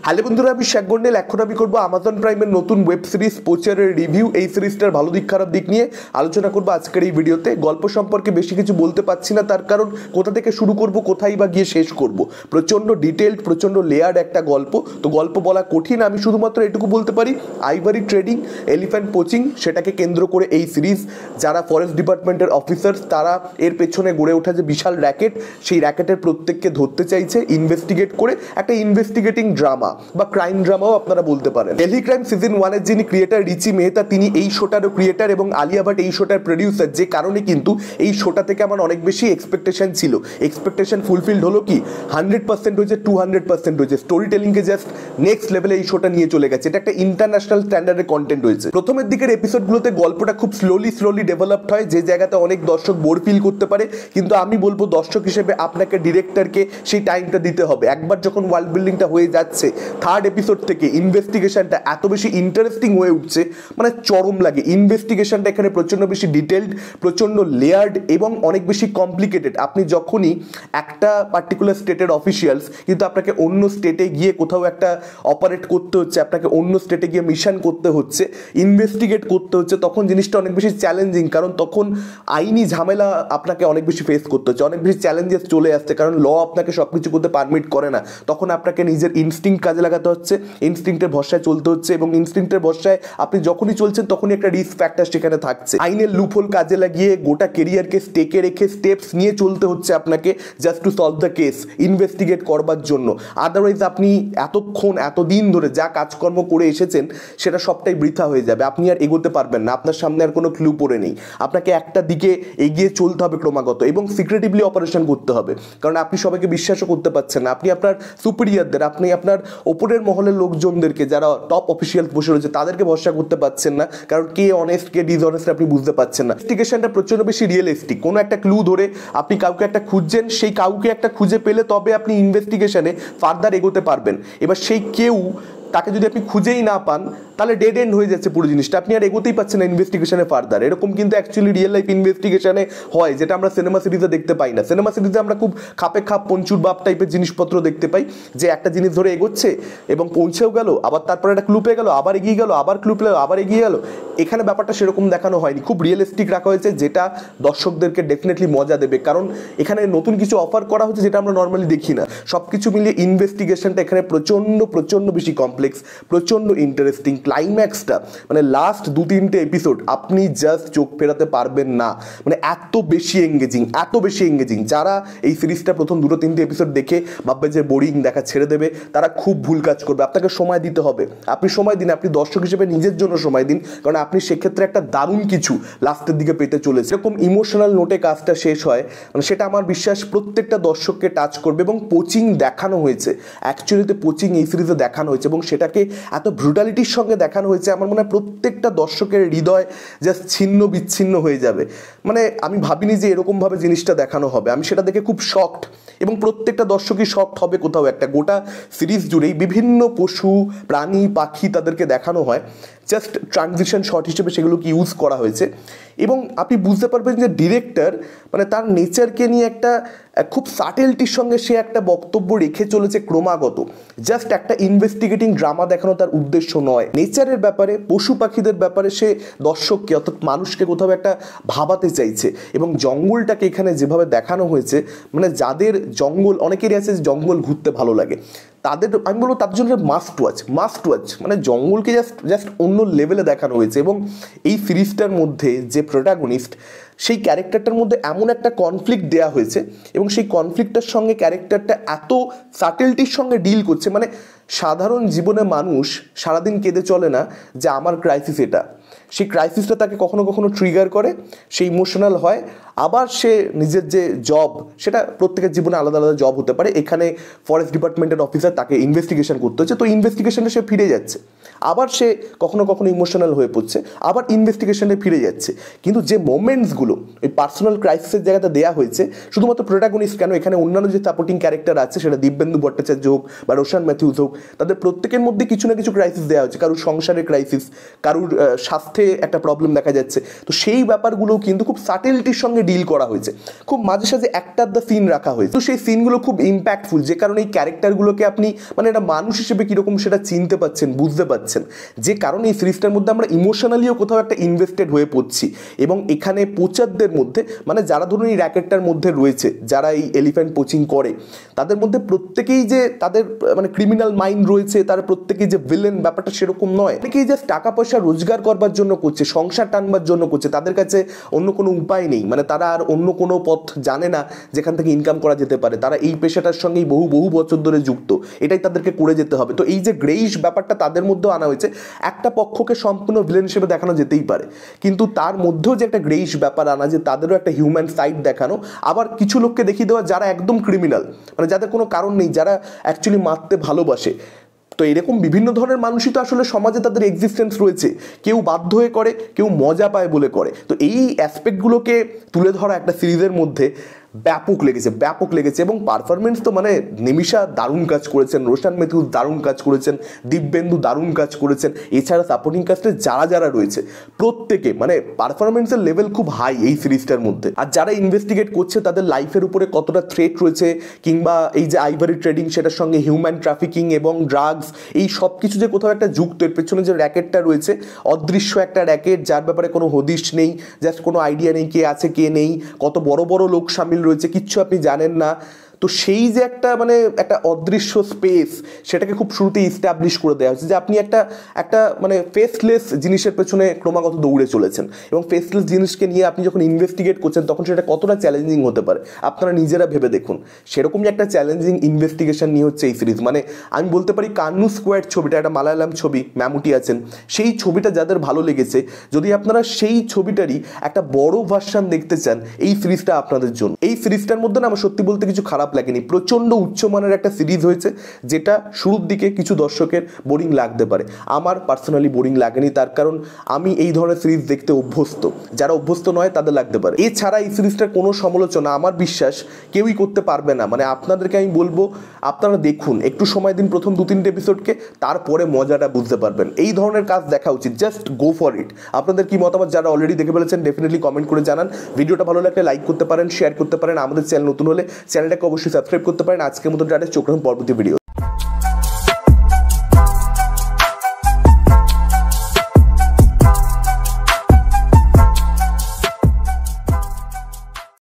Hello বন্ধুরা, আমি শেখ গন্ডেল। এখন আমি করবো আমাজন প্রাইমের নতুন ওয়েব সিরিজ পোচারের রিভিউ। এই সিরিজটার ভালো দিক খারাপ দিক নিয়ে আলোচনা করবো আজকের এই ভিডিওতে। গল্প সম্পর্কে বেশি কিছু বলতে পারছি না, তার কারণ কোথা থেকে শুরু করব, কোথায় বা গিয়ে শেষ করব। প্রচণ্ড ডিটেলড, প্রচণ্ড লেয়ার্ড একটা গল্প, তো গল্প বলা কঠিন। আমি শুধুমাত্র এটুকু বলতে পারি, আইভারি ট্রেডিং, এলিফ্যান্ট পোচিং, সেটাকে কেন্দ্র করে এই সিরিজ। যারা ফরেস্ট ডিপার্টমেন্টের অফিসার, তারা এর পেছনে গড়ে ওঠা যে বিশাল র্যাকেট, সেই র্যাকেটের প্রত্যেককে ধরতে চাইছে ইনভেস্টিগেট করে। একটা ইনভেস্টিগেটিং ড্রামা বা ক্রাইম ড্রামাও আপনারা বলতে পারেন। ডেলি ক্রাইম সিজন 1 এর যিনি ক্রিয়েটার রিচি মেহতা, তিনি এই শোটারও ক্রিয়েটার এবং আলিয়া ভাট এই শোটার প্রডিউসার, যে কারণে কিন্তু এই শোটা থেকে আমার অনেক বেশি এক্সপেকটেশন ছিল। এক্সপেকটেশন ফুলফিলড হলো কি? 100% হয়েছে, 200% হয়েছে। স্টোরি টেলিংকে জাস্ট নেক্সট লেভেলে এই শোটা নিয়ে চলে গেছে। এটা একটা ইন্টারন্যাশনাল স্ট্যান্ডার্ডের কন্টেন্ট হয়েছে। প্রথমের দিকের এপিসোডগুলোতে গল্পটা খুব স্লোলি ডেভেলপড হয়, যে জায়গাতে অনেক দর্শক বোর ফিল করতে পারে। কিন্তু আমি বলবো, দর্শক হিসেবে আপনাকে ডিরেক্টরকে সেই টাইমটা দিতে হবে। একবার যখন ওয়ার্ল্ড বিল্ডিংটা হয়ে যাচ্ছে, থার্ড এপিসোড থেকে ইনভেস্টিগেশনটা এত বেশি ইন্টারেস্টিং হয়ে উঠছে, মানে চরম লাগে। ইনভেস্টিগেশনটা এখানে প্রচণ্ড বেশি ডিটেলড, প্রচণ্ড লেয়ার্ড এবং অনেক বেশি কমপ্লিকেটেড। আপনি যখনই একটা পার্টিকুলার স্টেটের অফিসিয়ালস, কিন্তু আপনাকে অন্য স্টেটে গিয়ে কোথাও একটা অপারেট করতে হচ্ছে, আপনাকে অন্য স্টেটে গিয়ে মিশন করতে হচ্ছে, ইনভেস্টিগেট করতে হচ্ছে, তখন জিনিসটা অনেক বেশি চ্যালেঞ্জিং। কারণ তখন আইনি ঝামেলা আপনাকে অনেক বেশি ফেস করতে হচ্ছে, অনেক বেশি চ্যালেঞ্জেস চলে আসছে। কারণ ল আপনাকে সব কিছু করতে পারমিট করে না। তখন আপনাকে নিজের ইনস্টিংক্ট কাজে লাগাতে হচ্ছে, ইনস্টিংক্টের ভরসায় চলতে হচ্ছে, এবং ইনস্টিংক্টের ভরসায় আপনি যখনই চলছেন তখনই একটা রিস্ক ফ্যাক্টর সেখানে থাকছে। আইনের লুপহোল কাজে লাগিয়ে গোটা কেরিয়ারকে স্টেকে রেখে স্টেপস নিয়ে চলতে হচ্ছে আপনাকে, just to solve the case, investigate করবার জন্য। আদারওয়াইজ আপনি এতদিন ধরে যা কাজকর্ম করে এসেছেন, সেটা সবটাই বৃথা হয়ে যাবে। আপনি আর এগোতে পারবেন না, আপনার সামনে আর কোনো ক্লু পড়ে নেই। আপনাকে একটা দিকে এগিয়ে চলতে হবে ক্রমাগত, এবং সিক্রেটিভলি অপারেশন করতে হবে। কারণ আপনি সবাইকে বিশ্বাসও করতে পারছেন না। আপনি আপনার সুপিরিয়রদের, আপনি আপনার ওপরের মহলের লোকজনদেরকে, যারা টপ অফিসিয়াল বসে রয়েছে, তাদেরকে ভরসা করতে পারছেন না। কারণ কে অনেস্ট, কে ডিসঅনেস্ট আপনি বুঝতে পারছেন না। ইনভেস্টিগেশনটা প্রচণ্ড বেশি রিয়েলিস্টিক। কোনো একটা ক্লু ধরে আপনি কাউকে একটা খুঁজছেন, সেই কাউকে একটা খুঁজে পেলে তবে আপনি ইনভেস্টিগেশনে ফার্দার এগোতে পারবেন। এবার সেই কেউ, তাকে যদি আপনি খুঁজেই না পান, তাহলে ডেড এন্ড হয়ে যাচ্ছে পুরো জিনিসটা। আপনি আর এগোতেই পাচ্ছেন না ইনভেস্টিগেশনে ফার্দার। এরকম কিন্তু অ্যাকচুয়ালি রিয়েল লাইফ ইনভেস্টিগেশনে হয়, যেটা আমরা সিনেমা সিরিজে দেখতে পাই না। সিনেমা সিরিজে আমরা খুব খাপে খাপ, পঞ্চুর বাপ টাইপের জিনিসপত্র দেখতে পাই, যে একটা জিনিস ধরে এগোচ্ছে এবং পৌঁছেও গেল, আবার তারপরে একটা ক্লু পেয়ে গেল, আবার এগিয়ে গেল, আবার ক্লু পেল, আবার এগিয়ে গেল। এখানে ব্যাপারটা সেরকম দেখানো হয়নি, খুব রিয়েলিস্টিক রাখা হয়েছে, যেটা দর্শকদেরকে ডেফিনেটলি মজা দেবে। কারণ এখানে নতুন কিছু অফার করা হচ্ছে, যেটা আমরা নর্মালি দেখি না। সব কিছু মিলিয়ে ইনভেস্টিগেশনটা এখানে প্রচণ্ড বেশি কমপ্লেক্স, প্রচণ্ড ইন্টারেস্টিং। ক্লাইম্যাক্সটা, মানে লাস্ট 2-3টে এপিসোড আপনি জাস্ট চোখ ফেরাতে পারবেন না। মানে এত বেশি এঙ্গেজিং। যারা এই সিরিজটা প্রথম 2-3টে এপিসোড দেখে ভাববে যে বোরিং, দেখা ছেড়ে দেবে, তারা খুব ভুল কাজ করবে। আপনাকে সময় দিতে হবে। আপনি সময় দিন, আপনি দর্শক হিসেবে নিজের জন্য সময় দিন, কারণ আপনি সেক্ষেত্রে একটা দারুণ কিছু লাস্টের দিকে পেতে চলেছে। এরকম ইমোশনাল নোটে কাজটা শেষ হয়, মানে সেটা আমার বিশ্বাস প্রত্যেকটা দর্শককে টাচ করবে। এবং কোচিং দেখানো হয়েছে, অ্যাকচুয়ালিতে কোচিং এই সিরিজে দেখানো হয়েছে, এবং সেটাকে এত ব্রুটালিটির সঙ্গে দেখানো হয়েছে, আমার মনে হয় প্রত্যেকটা দর্শকের হৃদয় জাস্ট ছিন্ন বিচ্ছিন্ন হয়ে যাবে। মানে আমি ভাবিনি যে এরকমভাবে জিনিসটা দেখানো হবে। আমি সেটা দেখে খুব শকড, এবং প্রত্যেকটা দর্শকই শকড হবে কোথাও একটা। গোটা সিরিজ জুড়েই বিভিন্ন পশু, প্রাণী, পাখি তাদেরকে দেখানো হয়, জাস্ট ট্রানজিশন শট হিসেবে সেগুলোকে ইউজ করা হয়েছে। এবং আপনি বুঝতে পারবেন যে ডিরেক্টর, মানে তার নেচারকে নিয়ে একটা খুব সাটেলটির সঙ্গে সে একটা বক্তব্য রেখে চলেছে ক্রমাগত। জাস্ট একটা ইনভেস্টিগেটিং ড্রামা দেখানো তার উদ্দেশ্য নয়। নেচারের ব্যাপারে, পশু পাখিদের ব্যাপারে সে দর্শককে, অর্থাৎ মানুষকে কোথাও একটা ভাবাতে চাইছে। এবং জঙ্গলটাকে এখানে যেভাবে দেখানো হয়েছে, মানে যাদের জঙ্গল, অনেকেরই আছে জঙ্গল ঘুরতে ভালো লাগে, তাদের আমি বলবো তাদের জন্য মাস্ট ওয়াচ। মানে জঙ্গলকে জাস্ট অন্য লেভেলে দেখানো হয়েছে। এবং এই সিরিজটার মধ্যে যে প্রোটাগনিস্ট, সেই ক্যারেক্টারটার মধ্যে এমন একটা কনফ্লিক্ট দেওয়া হয়েছে, এবং সেই কনফ্লিক্টটার সঙ্গে ক্যারেক্টারটা এত সাটেলটির সঙ্গে ডিল করছে। মানে সাধারণ জীবনে মানুষ সারাদিন কেঁদে চলে না যে আমার ক্রাইসিস এটা, সেই ক্রাইসিসটা তাকে কখনো কখনো ট্রিগার করে, সে ইমোশনাল হয়। আবার সে নিজের যে জব, সেটা প্রত্যেকের জীবনে আলাদা আলাদা জব হতে পারে। এখানে ফরেস্ট ডিপার্টমেন্টের অফিসার, তাকে ইনভেস্টিগেশন করতে হচ্ছে, তো ইনভেস্টিগেশনে সে ফিরে যাচ্ছে। আবার সে কখনো কখনো ইমোশনাল হয়ে পড়ছে, আবার ইনভেস্টিগেশনে ফিরে যাচ্ছে। কিন্তু যে মোমেন্টসগুলো এই পার্সোনাল ক্রাইসিসের জায়গাতে দেওয়া হয়েছে, শুধুমাত্র প্রোটাগনিস্ট কেন, এখানে অন্যান্য যে সাপোর্টিং ক্যারেক্টার আছে, সেটা দিব্যেন্দু ভট্টাচার্য হোক বা রোশান ম্যাথিউস হোক, তাদের প্রত্যেকের মধ্যে কিছু না কিছু ক্রাইসিস দেওয়া হচ্ছে। কারুর সংসারের ক্রাইসিস, কারুর স্বাস্থ্যে একটা প্রবলেম দেখা যাচ্ছে। তো সেই ব্যাপারগুলো কিন্তু খুব সাটেলিটির সঙ্গে ডিল করা হয়েছে, খুব মাঝে সাঝে একটা দ্য সিন রাখা হয়েছে। তো সেই সিনগুলো খুব ইম্প্যাক্টফুল, যে কারণে এই ক্যারেক্টারগুলোকে আপনি মানে একটা মানুষ হিসেবে কীরকম সেটা চিনতে পাচ্ছেন, বুঝতে পাচ্ছেন, যে কারণে এই সিরিজটার মধ্যে আমরা ইমোশনালিও কোথাও একটা ইনভেস্টেড হয়ে পড়ছি। এবং এখানে পোচারদের মধ্যে মানে যারা ধরুন এই র্যাকেটটার মধ্যে রয়েছে, যারা এই এলিফ্যান্ট পোচিং করে, তাদের মধ্যে প্রত্যেকেই যে তাদের মানে ক্রিমিনাল মাইন্ড রয়েছে, তারা প্রত্যেকেই যে ভিলেন, ব্যাপারটা সেরকম নয়। অনেকেই জাস্ট টাকা পয়সা রোজগার করবার জন্য করছে, সংসার টানবার জন্য করছে, তাদের কাছে অন্য কোনো উপায় নেই, মানে তারা আর অন্য কোনো পথ জানে না যেখান থেকে ইনকাম করা যেতে পারে। তারা এই পেশাটার সঙ্গেই বহু বহু বছর ধরে যুক্ত, এটাই তাদেরকে করে যেতে হবে। তো এই যে গ্রেইশ ব্যাপারটা তাদের মধ্যেও আনা হয়েছে, একটা পক্ষকে সম্পূর্ণ ভিলেন হিসেবে দেখানো যেতেই পারে, কিন্তু তার মধ্যেও যে একটা গ্রেইশ ব্যাপার আনা, যে তাদেরও একটা হিউম্যান সাইড দেখানো। আবার কিছু লোককে দেখিয়ে দেওয়া যারা একদম ক্রিমিনাল, মানে যাদের কোনো কারণ নেই, যারা অ্যাকচুয়ালি মারতে ভালোবাসে। তো এরকম বিভিন্ন ধরনের মানুষই তো আসলে সমাজে তাদের এক্সিস্টেন্স রয়েছে, কেউ বাধ্য হয়ে করে, কেউ মজা পায় বলে করে। তো এই অ্যাসপেক্টগুলোকে তুলে ধরা একটা সিরিজের মধ্যে ব্যাপক লেগেছে। এবং পারফরমেন্স তো মানে নিমিষা দারুণ কাজ করেছেন, রোশান ম্যাথিউস দারুণ কাজ করেছেন, দিব্যেন্দু দারুণ কাজ করেছেন, এছাড়া সাপোর্টিং কাস্টে যারা যারা রয়েছে প্রত্যেকে মানে পারফরমেন্সের লেভেল খুব হাই এই সিরিজটার মধ্যে। আর যারা ইনভেস্টিগেট করছে তাদের লাইফের উপরে কতটা থ্রেট রয়েছে, কিংবা এই যে আইভারি ট্রেডিং, সেটার সঙ্গে হিউম্যান ট্রাফিকিং এবং ড্রাগস, এই সব কিছু যে কোথাও একটা যুক্ত, এর পেছনে যে র্যাকেটটা রয়েছে, অদৃশ্য একটা র্যাকেট, যার ব্যাপারে কোনো হদিশ নেই, জাস্ট কোনো আইডিয়া নেই কে আছে কে নেই, কত বড় বড় লোক সামিল রয়েছে, কিচ্ছু আপনি জানেন না। তো সেই যে একটা মানে একটা অদৃশ্য স্পেস, সেটাকে খুব শুরুতেই ইস্টাবলিশ করে দেওয়া হচ্ছে যে আপনি একটা মানে ফেসলেস জিনিসের পেছনে ক্রমাগত দৌড়ে চলেছেন, এবং ফেসলেস জিনিসকে নিয়ে আপনি যখন ইনভেস্টিগেট করছেন তখন সেটা কতটা চ্যালেঞ্জিং হতে পারে আপনারা নিজেরা ভেবে দেখুন। সেরকমই একটা চ্যালেঞ্জিং ইনভেস্টিগেশন নিয়ে হচ্ছে এই সিরিজ। মানে আমি বলতে পারি কান্নু স্কোয়াড ছবিটা, একটা মালায়ালাম ছবি, ম্যামুটি আছেন, সেই ছবিটা যাদের ভালো লেগেছে, যদি আপনারা সেই ছবিটারই একটা বড় ভার্সন দেখতে চান, এই সিরিজটা আপনাদের জন্য। এই সিরিজটার মধ্যে না আমার সত্যি বলতে কিছু খারাপ লাগেনি, প্রচণ্ড উচ্চমানের একটা সিরিজ হয়েছে, যেটা শুরুর দিকে কিছু দর্শকের বোরিং লাগতে পারে। আমার পার্সোনালি বোরিং লাগেনি, তার কারণ আমি এই ধরনের সিরিজ দেখতে অভ্যস্ত, যারা অভ্যস্ত নয় তাদের লাগতে পারে। এছাড়া এই সিরিজটার কোনো সমালোচনা আমার বিশ্বাস কেউই করতে পারবে না। মানে আপনাদেরকে আমি বলবো, আপনারা দেখুন, একটু সময় দিন প্রথম 2-3 এপিসোডকে, তারপরে মজাটা বুঝতে পারবেন। এই ধরনের কাজ দেখা উচিত, জাস্ট গো ফর ইট। আপনাদের কি মতামত, যারা অলরেডি দেখে ফেলেছেন ডেফিনেটলি কমেন্ট করে জানান। ভিডিওটা ভালো লাগলে লাইক করতে পারেন, শেয়ার করতে পারেন, আমাদের চ্যানেল নতুন হলে চ্যানেলটাকে অবশ্যই সাবস্ক্রাইব করতে পারেন। আজকের মতো টাটা, চোখ রাখুন পরবর্তী ভিডিও।